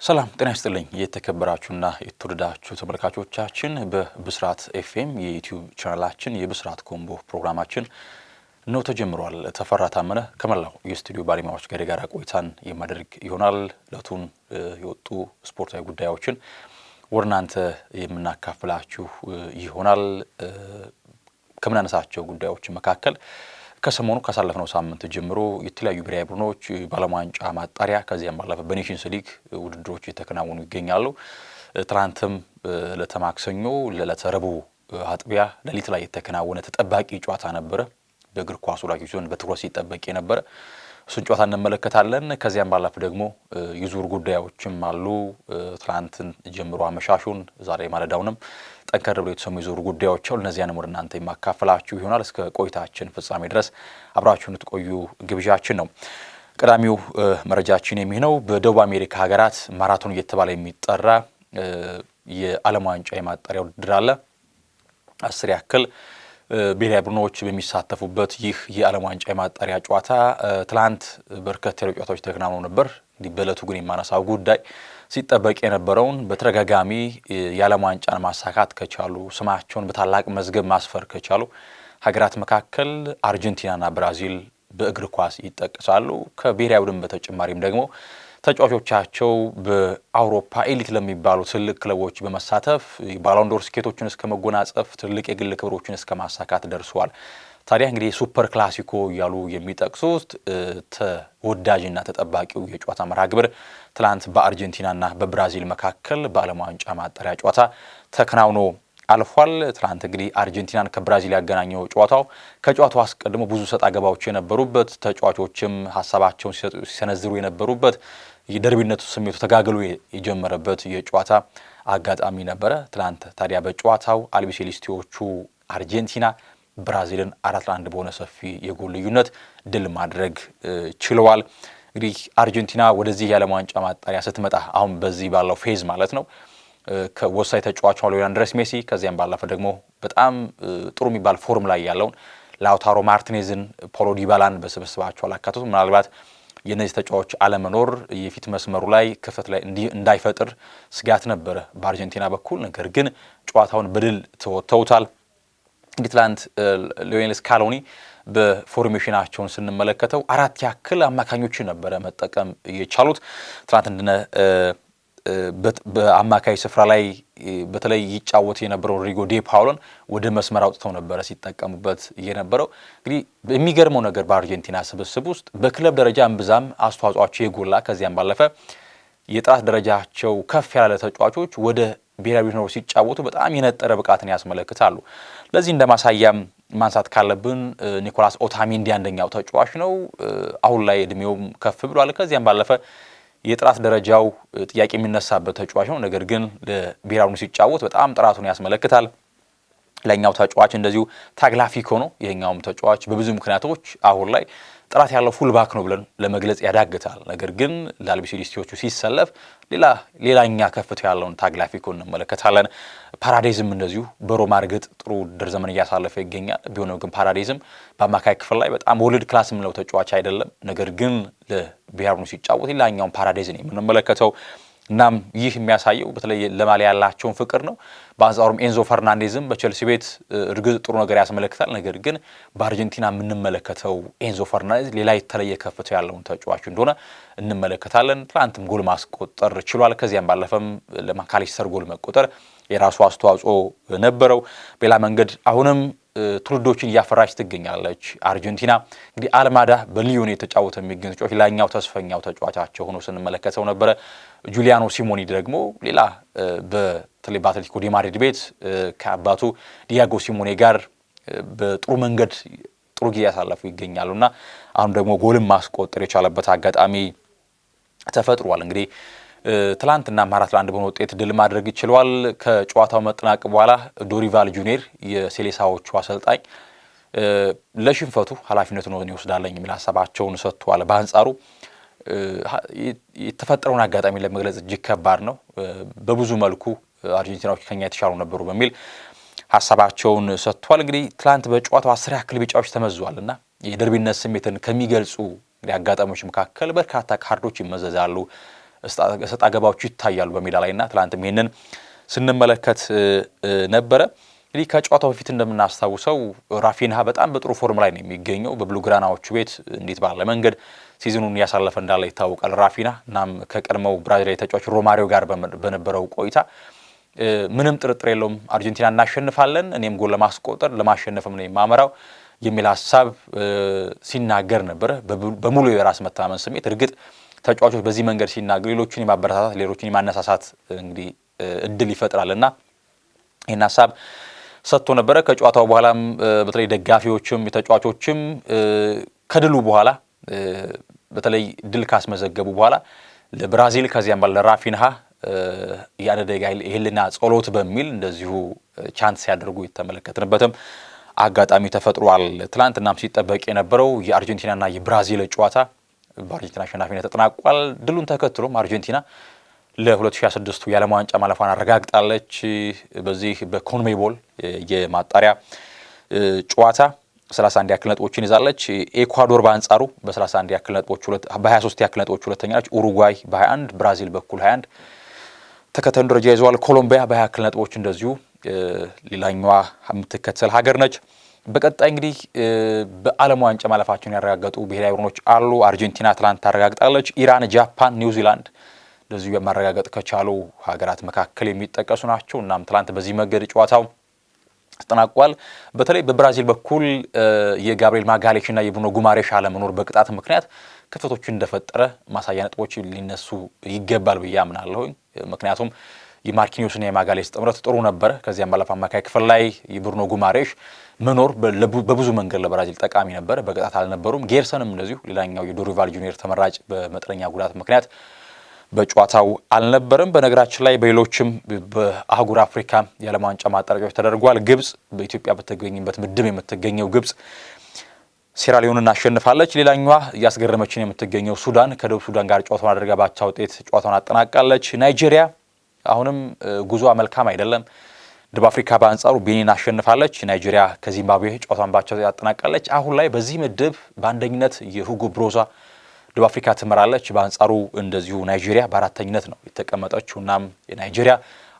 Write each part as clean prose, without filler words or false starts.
ሰላም ጤና ይስጥልኝ የተከበራችሁና የተወደዳችሁ ተመልካቾቻችን በብስራት ኤፍኤም የዩቲዩብ ቻናላችን የብስራት ኮምቦ ፕሮግራማችን ነው ተጀምሯል። ተፈራ ታመነ ከመላው የስቱዲዮ ባለሙያዎች ጋር ቆይታን የማደርግ ይሆናል። ለቱን የወጡ ስፖርታዊ ጉዳዮችን ወርናንተ የምናካፍላችሁ ይሆናል። ከምናነሳቸው ጉዳዮች መካከል ከሰሞኑ ካሳለፍነው ሳምንት ጀምሮ የተለያዩ ብሔራዊ ቡድኖች በዓለም ዋንጫ ማጣሪያ ከዚያም ባለፈ በኔሽንስ ሊግ ውድድሮች የተከናወኑ ይገኛሉ። ትናንትም ለተማክሰኞ ለተረቡዕ አጥቢያ ሌሊት ላይ የተከናወነ ተጠባቂ ጨዋታ ነበረ። በእግር ኳስ ወዳጆች ዘንድ በትኩረት ሲጠበቅ የነበረ እሱን ጨዋታ እንመለከታለን። ከዚያም ባለፈ ደግሞ የዙር ጉዳዮችም አሉ። ትናንትን ጀምሮ አመሻሹን ዛሬ ማለዳውንም ጠንከር ብሎ የተሰሙ የዙር ጉዳዮች አሉ። እነዚያንም ወደ እናንተ የማካፈላችሁ ይሆናል። እስከ ቆይታችን ፍጻሜ ድረስ አብራችሁን ትቆዩ ግብዣችን ነው። ቀዳሚው መረጃችን የሚሆነው በደቡብ አሜሪካ ሀገራት ማራቶን እየተባለ የሚጠራ የዓለም ዋንጫ የማጣሪያ ውድድር አለ። 10 ያክል ብሔራዊ ቡድኖች በሚሳተፉበት ይህ የዓለም ዋንጫ የማጣሪያ ጨዋታ ትላንት በርከት ያሉ ጨዋታዎች ተከናውነው ነበር። እንግዲህ በዕለቱ ግን የማነሳው ጉዳይ ሲጠበቅ የነበረውን በተደጋጋሚ የዓለም ዋንጫን ማሳካት ከቻሉ ስማቸውን በታላቅ መዝገብ ማስፈር ከቻሉ ሀገራት መካከል አርጀንቲናና ብራዚል በእግር ኳስ ይጠቀሳሉ። ከብሔራዊ ቡድን በተጨማሪም ደግሞ ተጫዋቾቻቸው በአውሮፓ ኤሊት ለሚባሉ ትልቅ ክለቦች በመሳተፍ ባሎንዶር ስኬቶችን እስከ መጎናጸፍ ትልቅ የግል ክብሮችን እስከ ማሳካት ደርሰዋል። ታዲያ እንግዲህ ሱፐር ክላሲኮ እያሉ የሚጠቅሱት ተወዳጅና ተጠባቂው የጨዋታ መርሃ ግብር ትላንት በአርጀንቲናና በብራዚል መካከል በዓለም ዋንጫ ማጣሪያ ጨዋታ ተከናውኖ አልፏል። ትላንት እንግዲህ አርጀንቲናን ከብራዚል ያገናኘው ጨዋታው ከጨዋታው አስቀድሞ ብዙ ሰጣ ገባዎች የነበሩበት ተጫዋቾችም ሀሳባቸውን ሲሰነዝሩ የነበሩበት የደርቢነቱ ስሜቱ ተጋግሎ የጀመረበት የጨዋታ አጋጣሚ ነበረ። ትላንት ታዲያ በጨዋታው አልቢሴሊስቲዎቹ አርጀንቲና ብራዚልን 4-1 በሆነ ሰፊ የጎል ልዩነት ድል ማድረግ ችለዋል። እንግዲህ አርጀንቲና ወደዚህ የዓለም ዋንጫ ማጣሪያ ስትመጣ አሁን በዚህ ባለው ፌዝ ማለት ነው ከወሳኝ ተጫዋቹ ሊዮኔል አንድሬስ ሜሲ ከዚያም ባለፈ ደግሞ በጣም ጥሩ የሚባል ፎርም ላይ ያለውን ላውታሮ ማርቲኔዝን፣ ፖሎ ዲባላን በስብስባቸው አላካተቱም። ምናልባት የነዚህ ተጫዋቾች አለመኖር የፊት መስመሩ ላይ ክፍተት ላይ እንዳይፈጥር ስጋት ነበረ በአርጀንቲና በኩል። ነገር ግን ጨዋታውን በድል ተወጥተውታል። እንግዲህ ትላንት ሊዮኔል ስካሎኒ በፎርሜሽናቸውን ስንመለከተው 4 ያክል አማካኞችን ነበረ መጠቀም የቻሉት። ትላንት እንደነ በአማካይ ስፍራ ላይ በተለይ ይጫወት የነበረው ሮድሪጎ ዴ ፓውሎን ወደ መስመር አውጥተው ነበረ ሲጠቀሙበት የነበረው። እንግዲህ የሚገርመው ነገር በአርጀንቲና ስብስብ ውስጥ በክለብ ደረጃ እምብዛም አስተዋጽኦአቸው የጎላ ከዚያም ባለፈ የጥራት ደረጃቸው ከፍ ያለ ተጫዋቾች ወደ ብሔራዊ ቡድን ሲጫወቱ በጣም የነጠረ ብቃትን ያስመለክታሉ። ለዚህ እንደማሳያም ማንሳት ካለብን ኒኮላስ ኦታሜንዲ አንደኛው ተጫዋች ነው። አሁን ላይ እድሜውም ከፍ ብሏል። ከዚያም ባለፈ የጥራት ደረጃው ጥያቄ የሚነሳበት ተጫዋች ነው። ነገር ግን ለብሔራዊ ቡድን ሲጫወት በጣም ጥራቱን ያስመለክታል። ለኛው ተጫዋች እንደዚሁ ታግላፊኮ ነው። ይሄኛውም ተጫዋች በብዙ ምክንያቶች አሁን ላይ ጥራት ያለው ፉልባክ ነው ብለን ለመግለጽ ያዳግታል። ነገር ግን ለአልቢሴሊስቲዎቹ ሲሰለፍ ሌላኛ ከፍታ ያለውን ታግላፊኮ እንመለከታለን። ፓራዴዝም እንደዚሁ በሮማ እርግጥ ጥሩ ውድድር ዘመን እያሳለፈ ይገኛል። ቢሆንም ግን ፓራዴዝም በአማካይ ክፍል ላይ በጣም ወርልድ ክላስ የምንለው ተጫዋች አይደለም። ነገር ግን ለብሔራዊ ቡድን ሲጫወት ሌላኛውን ፓራዴዝን የምንመለከተው እናም ይህ የሚያሳየው በተለይ ለማሊያ ያላቸውን ፍቅር ነው። በአንጻሩም ኤንዞ ፈርናንዴዝም በቼልሲ ቤት እርግጥ ጥሩ ነገር ያስመለክታል። ነገር ግን በአርጀንቲና የምንመለከተው ኤንዞ ፈርናንዴዝ ሌላ የተለየ ከፍታ ያለውን ተጫዋች እንደሆነ እንመለከታለን። ትናንትም ጎል ማስቆጠር ችሏል። ከዚያም ባለፈም ለማካሊስተር ጎል መቆጠር የራሱ አስተዋጽኦ ነበረው። በሌላ መንገድ አሁንም ትውልዶችን እያፈራች ትገኛለች አርጀንቲና። እንግዲህ አልማዳ በሊዮን የተጫወተ የሚገኝ ተጫዋች ሌላኛው ተስፈኛው ተጫዋቻቸው ሆኖ ስንመለከተው ነበረ። ጁሊያኖ ሲሞኒ ደግሞ ሌላ በተለይ በአትሌቲኮ ዲ ማድሪድ ቤት ከአባቱ ዲያጎ ሲሞኔ ጋር በጥሩ መንገድ ጥሩ ጊዜ ያሳለፉ ይገኛሉና አሁን ደግሞ ጎልም ማስቆጠር የቻለበት አጋጣሚ ተፈጥሯል። እንግዲህ ትላንትና 4-1 በሆነ ውጤት ድል ማድረግ ይችላል። ከጨዋታው መጠናቀቅ በኋላ ዶሪቫል ጁኒየር የሴሌሳዎቹ አሰልጣኝ ለሽንፈቱ ኃላፊነቱን ይወስዳል የሚል ሀሳባቸውን ሰጥተዋል። በአንጻሩ የተፈጠረውን አጋጣሚ ለመግለጽ እጅግ ከባድ ነው፣ በብዙ መልኩ አርጀንቲናዎች ከኛ የተሻሉ ነበሩ በሚል ሀሳባቸውን ሰጥተዋል። እንግዲህ ትላንት በጨዋታው 10 ያክል ቢጫዎች ተመዝዟልና የደርቢነት ስሜትን ከሚገልጹ አጋጣሚዎች መካከል በርካታ ካርዶች ይመዘዛሉ። እሰጣ ገባዎች ይታያሉ በሜዳ ላይና ትላንትም ይሄንን ስንመለከት ነበረ። እንግዲህ ከጨዋታው በፊት እንደምናስታውሰው ራፊንሃ በጣም በጥሩ ፎርም ላይ ነው የሚገኘው። በብሉግራናዎቹ ቤት እንዴት ባለ መንገድ ሲዝኑን እያሳለፈ እንዳለ ይታወቃል ራፊንሃ። እናም ከቀድሞው ብራዚላዊ ተጫዋች ሮማሪዮ ጋር በነበረው ቆይታ ምንም ጥርጥር የለውም አርጀንቲና እናሸንፋለን፣ እኔም ጎል ለማስቆጠር ለማሸነፍም ነው የማመራው የሚል ሀሳብ ሲናገር ነበር በሙሉ የራስ መታመን ስሜት። እርግጥ ተጫዋቾች በዚህ መንገድ ሲናገሩ ሌሎችን የማበረታታት ሌሎችን የማነሳሳት እንግዲህ እድል ይፈጥራልና ይህን ሀሳብ ሰጥቶ ነበረ። ከጨዋታው በኋላም በተለይ ደጋፊዎችም የተጫዋቾችም ከድሉ በኋላ በተለይ ድል ካስመዘገቡ በኋላ ለብራዚል ከዚያም ባለ ለራፊንሃ ያደረገ የህልና ጸሎት በሚል እንደዚሁ ቻንት ሲያደርጉ የተመለከትንበትም አጋጣሚ ተፈጥሯል። ትላንትናም ሲጠበቅ የነበረው የአርጀንቲናና የብራዚል ጨዋታ በአርጀንቲና አሸናፊነት ተጠናቋል። ድሉን ተከትሎም አርጀንቲና ለ2026 የዓለም ዋንጫ ማለፏን አረጋግጣለች። በዚህ በኮንሜቦል የማጣሪያ ጨዋታ 31 ያክል ነጥቦችን ይዛለች። ኤኳዶር በአንጻሩ በ31 ያክል ነጥቦች በ23 ያክል ነጥቦች ሁለተኛ ነች። ኡሩጓይ በ21 ብራዚል በኩል 21 ተከታዩን ደረጃ ይዘዋል። ኮሎምቢያ በ20 ያክል ነጥቦች እንደዚሁ ሌላኛዋ የምትከተል ሀገር ነች። በቀጣይ እንግዲህ በዓለም ዋንጫ ማለፋቸውን ያረጋገጡ ብሔራዊ ቡድኖች አሉ። አርጀንቲና ትላንት ታረጋግጣለች። ኢራን፣ ጃፓን፣ ኒውዚላንድ እንደዚሁ የማረጋገጥ ከቻሉ ሀገራት መካከል የሚጠቀሱ ናቸው። እናም ትላንት በዚህ መንገድ ጨዋታው ተጠናቋል። በተለይ በብራዚል በኩል የጋብሪኤል ማጋሌሽ እና የብሩኖ ጉማሬሽ አለመኖር በቅጣት ምክንያት ክፍተቶችን እንደፈጠረ ማሳያ ነጥቦች ሊነሱ ይገባል ብዬ አምናለሁኝ። ምክንያቱም የማርኪኒዮስና የማጋሌሽ ጥምረት ጥሩ ነበረ። ከዚያም ባለፈ አማካይ ክፍል ላይ የብሩኖ ጉማሬሽ መኖር በብዙ መንገድ ለብራዚል ጠቃሚ ነበረ። በቅጣት አልነበሩም። ጌርሰንም እንደዚሁ ሌላኛው የዶሪቫል ጁኒየር ተመራጭ በመጠነኛ ጉዳት ምክንያት በጨዋታው አልነበረም። በነገራችን ላይ በሌሎችም በአህጉር አፍሪካ የዓለም ዋንጫ ማጣሪያዎች ተደርጓል። ግብጽ በኢትዮጵያ በተገኘበት ምድብ የምትገኘው ግብጽ ሴራሊዮንን አሸንፋለች። ሌላኛዋ እያስገረመችን የምትገኘው ሱዳን ከደቡብ ሱዳን ጋር ጨዋታውን አድርጋ ባቻ ውጤት ጨዋታውን አጠናቃለች። ናይጄሪያ አሁንም ጉዞዋ መልካም አይደለም። ደቡብ አፍሪካ በአንጻሩ ቤኒን አሸንፋለች። ናይጄሪያ ከዚምባብዌ ጨዋታውን ባቻ አጠናቃለች። አሁን ላይ በዚህ ምድብ በአንደኝነት የሁጎ ብሮዛ ደቡብ አፍሪካ ትመራለች። በአንጻሩ እንደዚሁ ናይጄሪያ በአራተኝነት ነው የተቀመጠችው። እናም የናይጄሪያ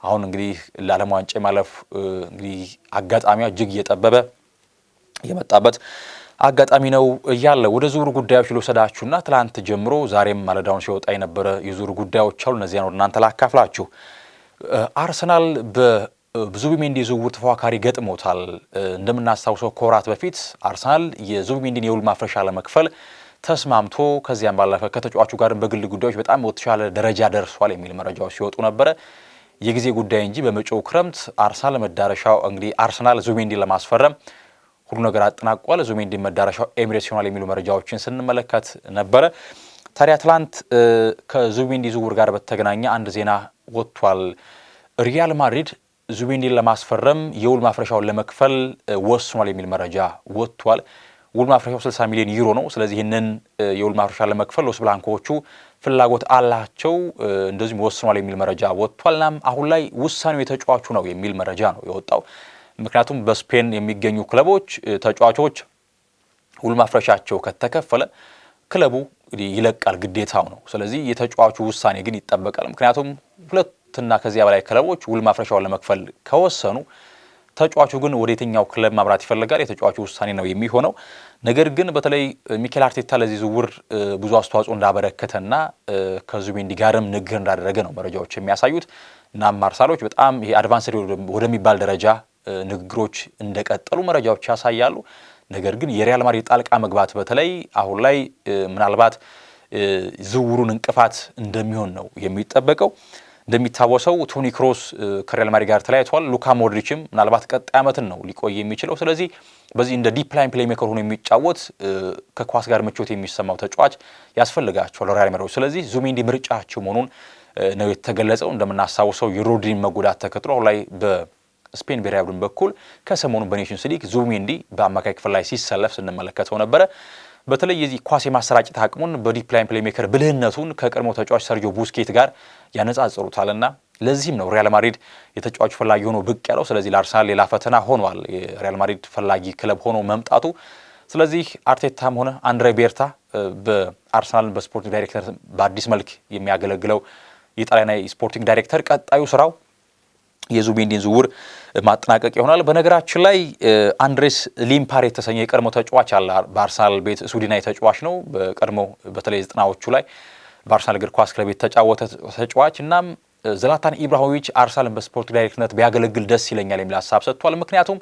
አሁን እንግዲህ ለዓለም ዋንጫ ማለፍ እንግዲህ አጋጣሚዋ እጅግ እየጠበበ የመጣበት አጋጣሚ ነው ያለ። ወደ ዙር ጉዳዮች ልወሰዳችሁና ትላንት ጀምሮ ዛሬም ማለዳውን ሲወጣ የነበረ የዙር ጉዳዮች አሉ። እነዚያን ወደ እናንተ ላካፍላችሁ። አርሰናል በዙቢሜንዲ ዝውውር ተፎካካሪ ገጥሞታል። እንደምናስታውሰው ከወራት በፊት አርሰናል የዙቢሜንዲን የውል ማፍረሻ ለመክፈል ተስማምቶ ከዚያም ባለፈ ከተጫዋቹ ጋርም በግል ጉዳዮች በጣም ወጥቻለ ደረጃ ደርሷል የሚል መረጃዎች ሲወጡ ነበረ። የጊዜ ጉዳይ እንጂ በመጪው ክረምት አርሰናል መዳረሻው እንግዲህ አርሰናል ዙቢሜንዲን ለማስፈረም ሁሉ ነገር አጠናቋል። ዙቢሜንዲ መዳረሻው ኤሚሬትስ ይሆናል የሚሉ መረጃዎችን ስንመለከት ነበረ። ታዲያ ትላንት ከዙቢሜንዲ ዝውውር ጋር በተገናኘ አንድ ዜና ወጥቷል። ሪያል ማድሪድ ዙቢሜንዲን ለማስፈረም የውል ማፍረሻውን ለመክፈል ወስኗል የሚል መረጃ ወጥቷል። ውል ማፍረሻው 60 ሚሊዮን ዩሮ ነው። ስለዚህ ይህንን የውል ማፍረሻ ለመክፈል ሎስ ብላንኮቹ ፍላጎት አላቸው፣ እንደዚሁም ወስኗል የሚል መረጃ ወጥቷል። እናም አሁን ላይ ውሳኔው የተጫዋቹ ነው የሚል መረጃ ነው የወጣው። ምክንያቱም በስፔን የሚገኙ ክለቦች ተጫዋቾች ውል ማፍረሻቸው ከተከፈለ ክለቡ ይለቃል፣ ግዴታው ነው። ስለዚህ የተጫዋቹ ውሳኔ ግን ይጠበቃል። ምክንያቱም ሁለትና ከዚያ በላይ ክለቦች ውል ማፍረሻውን ለመክፈል ከወሰኑ ተጫዋቹ ግን ወደ የትኛው ክለብ ማምራት ይፈልጋል የተጫዋቹ ውሳኔ ነው የሚሆነው። ነገር ግን በተለይ ሚኬል አርቴታ ለዚህ ዝውውር ብዙ አስተዋጽኦ እንዳበረከተና ከዙቢሜንዲ ጋርም ንግግር እንዳደረገ ነው መረጃዎች የሚያሳዩት። እናም አርሰናሎች በጣም ይሄ አድቫንስድ ወደሚባል ደረጃ ንግግሮች እንደቀጠሉ መረጃዎች ያሳያሉ። ነገር ግን የሪያል ማድሪድ ጣልቃ መግባት በተለይ አሁን ላይ ምናልባት ዝውውሩን እንቅፋት እንደሚሆን ነው የሚጠበቀው። እንደሚታወሰው ቶኒ ክሮስ ከሪያል ማድሪድ ጋር ተለያይቷል። ሉካ ሞድሪችም ምናልባት ቀጣይ ዓመትን ነው ሊቆይ የሚችለው። ስለዚህ በዚህ እንደ ዲፕ ላይን ፕሌይ ሜከር ሆኖ የሚጫወት ከኳስ ጋር ምቾት የሚሰማው ተጫዋች ያስፈልጋቸዋል ሪያል ማድሪድ። ስለዚህ ዙቢሜንዲ ምርጫቸው መሆኑን ነው የተገለጸው። እንደምናስታውሰው የሮድሪን መጎዳት ተከትሎ አሁን ላይ በስፔን ብሔራዊ ቡድን በኩል ከሰሞኑ በኔሽንስ ሊግ ዙቢሜንዲ በአማካይ ክፍል ላይ ሲሰለፍ ስንመለከተው ነበረ። በተለይ የዚህ ኳስ የማሰራጨት አቅሙን በዲፕ ላይን ፕሌይ ሜከር ብልህነቱን ከቀድሞ ተጫዋች ሰርጂዮ ቡስኬት ጋር ያነጻጽሩታልና ለዚህም ነው ሪያል ማድሪድ የተጫዋቹ ፈላጊ ሆኖ ብቅ ያለው። ስለዚህ ለአርሰናል ሌላ ፈተና ሆኗል። የሪያል ማድሪድ ፈላጊ ክለብ ሆኖ መምጣቱ ስለዚህ አርቴታም ሆነ አንድሬ ቤርታ በአርሰናል በስፖርቲንግ ዳይሬክተር በአዲስ መልክ የሚያገለግለው የጣሊያናዊ ስፖርቲንግ ዳይሬክተር ቀጣዩ ስራው የዙቢሜንዲን ዝውውር ማጠናቀቅ ይሆናል። በነገራችን ላይ አንድሬስ ሊምፓር የተሰኘ የቀድሞ ተጫዋች አለ በአርሰናል ቤት ስዊድናዊ ተጫዋች ነው። በቀድሞ በተለይ 90ዎቹ ላይ በአርሰናል እግር ኳስ ክለብ የተጫወተ ተጫዋች እናም ዝላታን ኢብራሂሞቪች አርሰናልን በስፖርቲንግ ዳይሬክተርነት ቢያገለግል ደስ ይለኛል የሚል ሀሳብ ሰጥቷል። ምክንያቱም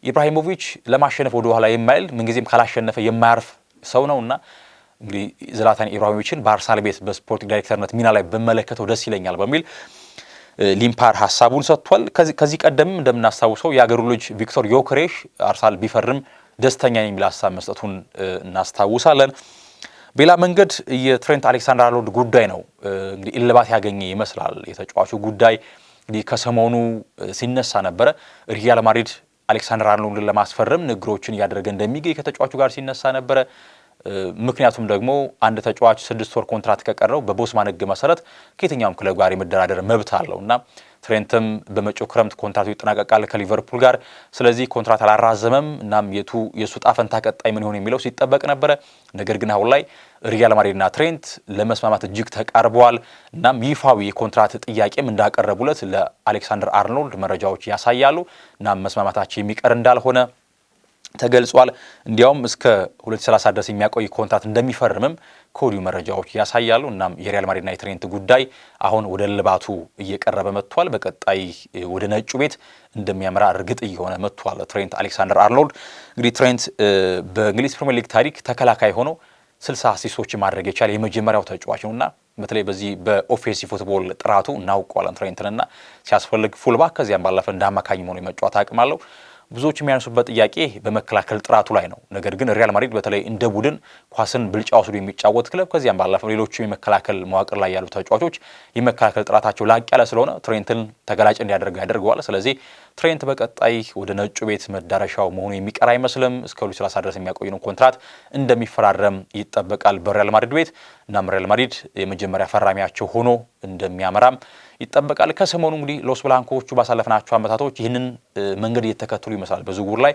ኢብራሂሞቪች ለማሸነፍ ወደ ኋላ የማይል ምንጊዜም ካላሸነፈ የማያርፍ ሰው ነውና እንግዲህ ዝላታን ኢብራሂሞቪችን በአርሰናል ቤት በስፖርቲንግ ዳይሬክተርነት ሚና ላይ በመለከተው ደስ ይለኛል በሚል ሊምፓር ሀሳቡን ሰጥቷል። ከዚህ ቀደም እንደምናስታውሰው የአገሩ ልጅ ቪክቶር ዮከሬሽ አርሰናል ቢፈርም ደስተኛ የሚል ሀሳብ መስጠቱን እናስታውሳለን። በሌላ መንገድ የትሬንት አሌክሳንደር አርኖልድ ጉዳይ ነው እንግዲህ እልባት ያገኘ ይመስላል። የተጫዋቹ ጉዳይ እንግዲህ ከሰሞኑ ሲነሳ ነበረ። ሪያል ማድሪድ አሌክሳንደር አርኖልድን ለማስፈረም ንግግሮችን እያደረገ እንደሚገኝ ከተጫዋቹ ጋር ሲነሳ ነበረ። ምክንያቱም ደግሞ አንድ ተጫዋች 6 ወር ኮንትራት ከቀረው በቦስማን ሕግ መሰረት ከየትኛውም ክለብ ጋር የመደራደር መብት አለውና ትሬንትም በመጪው ክረምት ኮንትራቱ ይጠናቀቃል ከሊቨርፑል ጋር። ስለዚህ ኮንትራት አላራዘመም። እናም የሱ ዕጣ ፈንታ ቀጣይ ምን ይሆን የሚለው ሲጠበቅ ነበረ። ነገር ግን አሁን ላይ ሪያል ማድሪድና ትሬንት ለመስማማት እጅግ ተቃርበዋል። እናም ይፋዊ የኮንትራት ጥያቄም እንዳቀረቡለት ለአሌክሳንደር አርኖልድ መረጃዎች ያሳያሉ። እናም መስማማታቸው የሚቀር እንዳልሆነ ተገልጿል። እንዲያውም እስከ 2030 ድረስ የሚያቆይ ኮንትራት እንደሚፈርምም ከወዲሁ መረጃዎች ያሳያሉ። እናም የሪያል ማድሪድና የትሬንት ጉዳይ አሁን ወደ ልባቱ እየቀረበ መጥቷል። በቀጣይ ወደ ነጩ ቤት እንደሚያመራ እርግጥ እየሆነ መጥቷል። ትሬንት አሌክሳንደር አርኖልድ እንግዲህ ትሬንት በእንግሊዝ ፕሪሚየር ሊግ ታሪክ ተከላካይ ሆኖ 60 አሲስቶችን ማድረግ የቻለ የመጀመሪያው ተጫዋች ነውና በተለይ በዚህ በኦፌንሲቭ ፉትቦል ጥራቱ እናውቀዋለን ትሬንትንና ሲያስፈልግ ፉልባክ ከዚያም ባለፈ እንደ አማካኝ ሆኖ የመጫወት አቅም አለው። ብዙዎች የሚያነሱበት ጥያቄ በመከላከል ጥራቱ ላይ ነው። ነገር ግን ሪያል ማድሪድ በተለይ እንደ ቡድን ኳስን ብልጫ ወስዶ የሚጫወት ክለብ ከዚያም ባለፈው ሌሎቹ የመከላከል መዋቅር ላይ ያሉ ተጫዋቾች የመከላከል ጥራታቸው ላቅ ያለ ስለሆነ ትሬንትን ተገላጭ እንዲያደርግ ያደርገዋል። ስለዚህ ትሬንት በቀጣይ ወደ ነጩ ቤት መዳረሻው መሆኑ የሚቀር አይመስልም። እስከ 2030 ድረስ የሚያቆየውን ኮንትራት እንደሚፈራረም ይጠበቃል በሪያል ማድሪድ ቤት። እናም ሪያል ማድሪድ የመጀመሪያ ፈራሚያቸው ሆኖ እንደሚያመራም ይጠበቃል። ከሰሞኑ እንግዲህ ሎስ ብላንኮቹ ባሳለፍናቸው አመታቶች ይህንን መንገድ እየተከተሉ ይመስላል። በዝውውር ላይ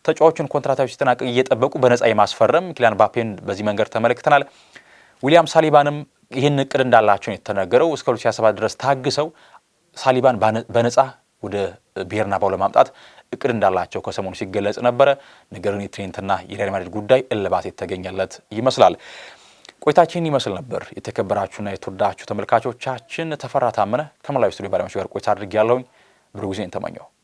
ተጫዋቹን ኮንትራታቸው ሲጠናቀቅ እየጠበቁ በነፃ የማስፈረም ኪሊያን ምባፔን በዚህ መንገድ ተመልክተናል። ዊሊያም ሳሊባንም ይህን እቅድ እንዳላቸው የተነገረው እስከ 2027 ድረስ ታግሰው ሳሊባን በነፃ ወደ ቤርናባው ለማምጣት እቅድ እንዳላቸው ከሰሞኑ ሲገለጽ ነበረ። ነገር ግን የትሬንትና የሪያል ማድሪድ ጉዳይ እልባት የተገኘለት ይመስላል። ቆይታችን ይመስል ነበር። የተከበራችሁና የተወዳችሁ ተመልካቾቻችን ተፈራ ታመነ ከመላው ስቱዲዮ ባለሙያዎች ጋር ቆይታ አድርጌያለሁኝ። ብሩህ ጊዜን ተመኘው።